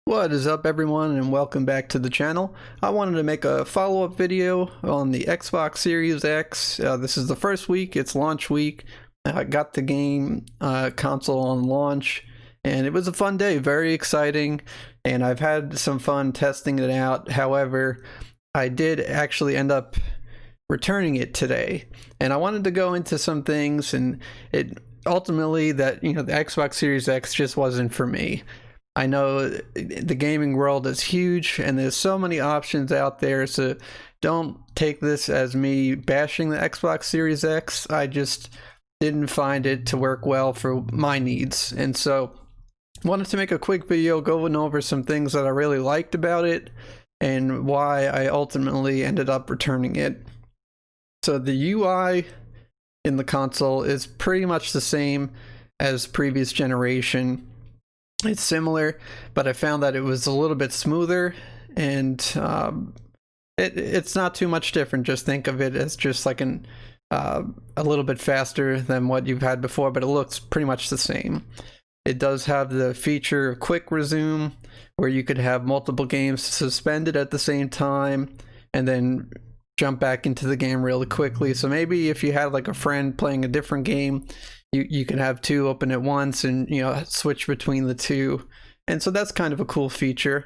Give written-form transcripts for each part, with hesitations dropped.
What is up, everyone, and welcome back to the channel. I wanted to make a follow-up video on the Xbox Series X. This is the first week, it's launch week. I got the game console on launch, and it was a fun day, very exciting, and I've had some fun testing it out. However, I did actually end up returning it today, and I wanted to go into some things, and it ultimately that, the Xbox Series X just wasn't for me. I know the gaming world is huge and there's so many options out there, so don't take this as me bashing the Xbox Series X. I just didn't find it to work well for my needs, and so wanted to make a quick video going over some things that I really liked about it and why I ultimately ended up returning it. So the UI in the console is pretty much the same as previous generation. It's similar, but I found that it was a little bit smoother, and it's not too much different. Just think of it as just like a little bit faster than what you've had before, but it looks pretty much the same. It does have the feature of quick resume, where you could have multiple games suspended at the same time and then jump back into the game really quickly. So maybe if you had like a friend playing a different game, you can have two open at once and switch between the two, and so that's kind of a cool feature.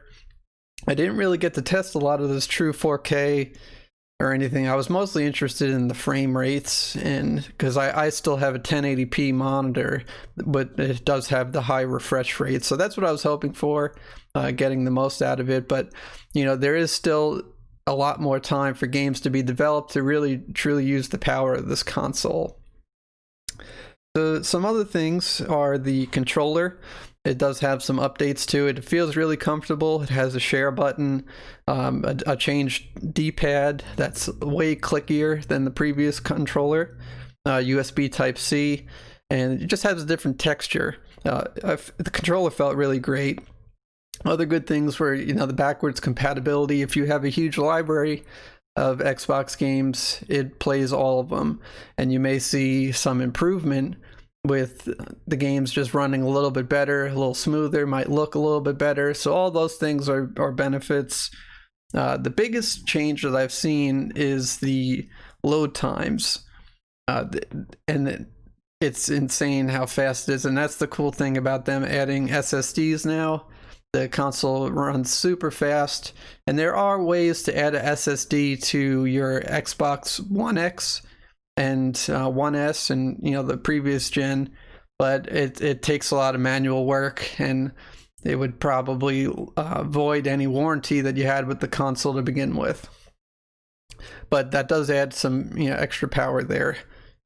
I didn't really get to test a lot of this true 4K or anything. I was mostly interested in the frame rates, and because I still have a 1080p monitor, but it does have the high refresh rate, so that's what I was hoping for, getting the most out of it. But there is still a lot more time for games to be developed to really truly use the power of this console. Some other things are the controller. It does have some updates to it. It feels really comfortable. It has a share button, a changed D-pad that's way clickier than the previous controller, USB Type-C, and it just has a different texture. The controller felt really great. Other good things were, the backwards compatibility. If you have a huge library of Xbox games, it plays all of them, and you may see some improvement with the games just running a little bit better, a little smoother, might look a little bit better. So all those things are benefits. The biggest change that I've seen is the load times, and it's insane how fast it is, and that's the cool thing about them adding SSDs now. The console runs super fast, and there are ways to add a SSD to your Xbox One X and One S and the previous gen, but it takes a lot of manual work, and it would probably void any warranty that you had with the console to begin with. But that does add some extra power there.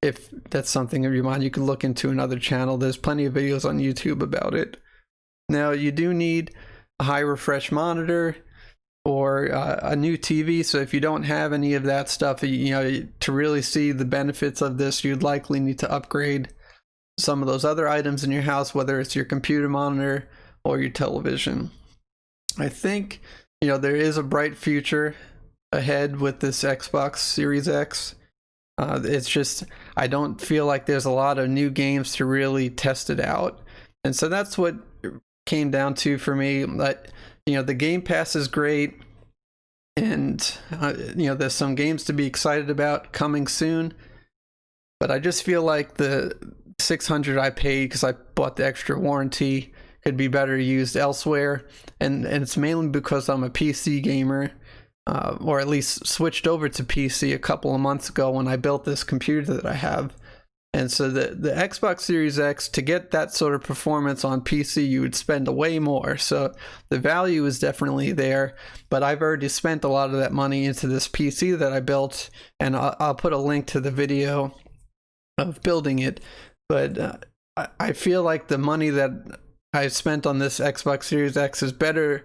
If that's something in your mind, you can look into another channel. There's plenty of videos on YouTube about it. Now, you do need a high refresh monitor or a new TV, so if you don't have any of that stuff, to really see the benefits of this, you'd likely need to upgrade some of those other items in your house, whether it's your computer monitor or your television. I think there is a bright future ahead with this Xbox Series X. It's just, I don't feel like there's a lot of new games to really test it out, and so that's what came down to for me. But the Game Pass is great, and there's some games to be excited about coming soon, but I just feel like the $600 I paid because I bought the extra warranty could be better used elsewhere, and it's mainly because I'm a PC gamer, or at least switched over to PC a couple of months ago when I built this computer that I have. And so the Xbox Series X, to get that sort of performance on PC, you would spend way more. So the value is definitely there, but I've already spent a lot of that money into this PC that I built, and I'll put a link to the video of building it. But I feel like the money that I spent on this Xbox Series X is better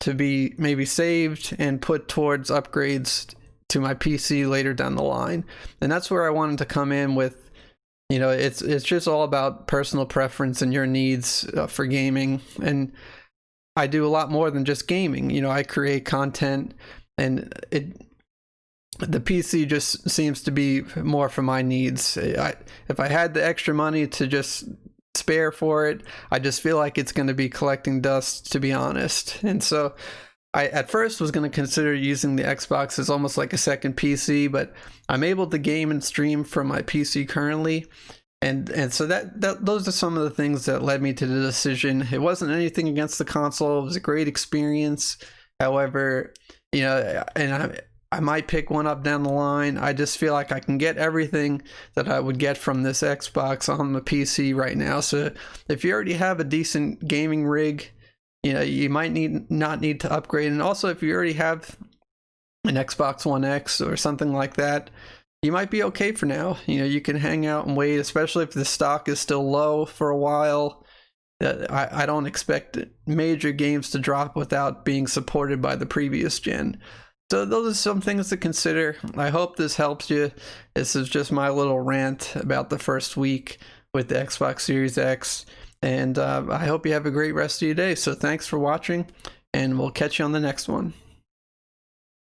to be maybe saved and put towards upgrades to my PC later down the line. And that's where I wanted to come in with, it's just all about personal preference and your needs for gaming. And I do a lot more than just gaming. I create content, and the PC just seems to be more for my needs. If I had the extra money to just spare for it. I just feel like it's going to be collecting dust, to be honest. And so I at first was going to consider using the Xbox as almost like a second PC, but I'm able to game and stream from my PC currently. And so that those are some of the things that led me to the decision. It wasn't anything against the console. It was a great experience. However, you know, and I might pick one up down the line. I just feel like I can get everything that I would get from this Xbox on the PC right now. So if you already have a decent gaming rig, you know, you might not need to upgrade. And also, if you already have an Xbox One X or something like that, you might be okay for now. You know, you can hang out and wait, especially if the stock is still low for a while. I don't expect major games to drop without being supported by the previous gen. So those are some things to consider. I hope this helps you. This is just my little rant about the first week with the Xbox Series X. And I hope you have a great rest of your day. So thanks for watching, and we'll catch you on the next one.